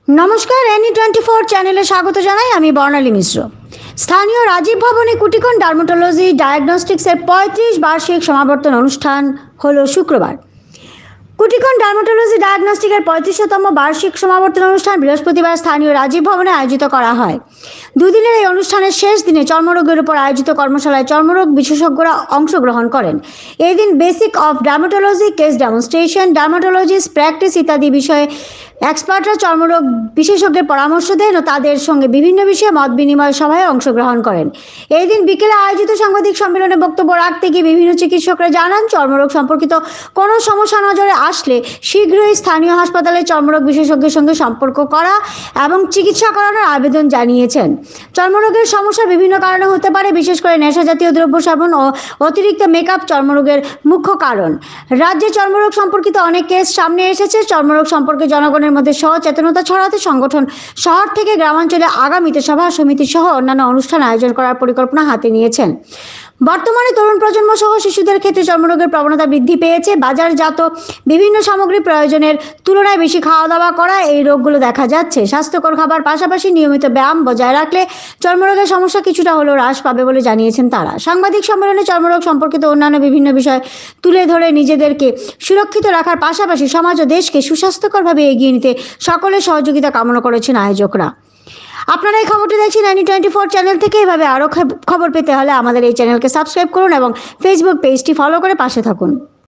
নমস্কার, NE24 চ্যানেলে স্বাগত জানাই। আমি বর্ণালী মিশ্র। স্থানীয় রাজীব ভবনে কুটিকন ডার্মাটোলজি ডায়াগনস্টিক্সের 35 বার্ষিক সমাবর্তন অনুষ্ঠান হলো শুক্রবার। কুটিকন ডার্মাটোলজি ডায়াগনস্টিকের 35তম বার্ষিক সমাবর্তন অনুষ্ঠান বৃহস্পতিবার স্থানীয় রাজীব ভবনে আয়োজিত করা হয়। দুদিনের এই অনুষ্ঠানের শেষ দিনে চর্মরোগের উপর আয়োজিত কর্মশালায় চর্মরোগ বিশেষজ্ঞরা অংশগ্রহণ করেন। এই দিন basic of dermatology, case demonstration, dermatologist practice ইত্যাদি বিষয়ে এক্সপার্টরা চর্মরোগ বিশেষজ্ঞের পরামর্শ দেন ও তাদের সঙ্গে বিভিন্ন বিষয়ে মত বিনিময় সভায় অংশগ্রহণ করেন। এই দিন বিকেলে আয়োজিত সাংবাদিক সম্মেলনে বক্তব্য রাখতে গিয়ে বিভিন্ন চিকিৎসকরা জানান, চর্মরোগ সম্পর্কিত কোনো সমস্যা নজরে আসলে শীঘ্রই স্থানীয় হাসপাতালে চর্মরোগ বিশেষজ্ঞের সঙ্গে সম্পর্ক করা এবং চিকিৎসা করানোর আবেদন জানিয়েছেন। চর্মরোগের সমস্যা বিভিন্ন কারণে হতে পারে, বিশেষ করে নেশাজাতীয় দ্রব্য সেবন ও অতিরিক্ত মেকআপ চর্মরোগের মুখ্য কারণ। রাজ্যে চর্মরোগ সম্পর্কিত অনেক কেস সামনে এসেছে। চর্মরোগ সম্পর্কে জনগণের মধ্যে সচেতনতা ছড়াতে সংগঠন শহর থেকে গ্রামাঞ্চলে আগামীতে সভা সমিতি সহ অন্যান্য অনুষ্ঠান আয়োজন করার পরিকল্পনা হাতে নিয়েছেন। বর্তমানে তরুণ প্রজন্ম সহ শিশুদের ক্ষেত্রে চর্মরোগের প্রবণতা বৃদ্ধি পেয়েছে। বাজারজাত বিভিন্ন সামগ্রী প্রয়োজনের তুলনায় বেশি খাওয়া দাওয়া করা এই রোগগুলো দেখা যাচ্ছে। স্বাস্থ্যকর খাবার পাশাপাশি নিয়মিত ব্যায়াম বজায় রাখলে চর্মরোগের সমস্যা কিছুটা হলেও হ্রাস পাবে বলে জানিয়েছেন তারা। সাংবাদিক সম্মেলনে চর্মরোগ সম্পর্কিত অন্যান্য বিভিন্ন বিষয় তুলে ধরে নিজেদেরকে সুরক্ষিত রাখার পাশাপাশি সমাজ ও দেশকে সুস্বাস্থ্যকরভাবে এগিয়ে নিতে সকলের সহযোগিতা কামনা করেছেন আয়োজকরা। আপনারা এই খবরটি দেখছেন NE24 চ্যানেল থেকে। এভাবে আরও খবর পেতে হলে আমাদের এই চ্যানেলকে সাবস্ক্রাইব করুন এবং ফেসবুক পেজটি ফলো করে পাশে থাকুন।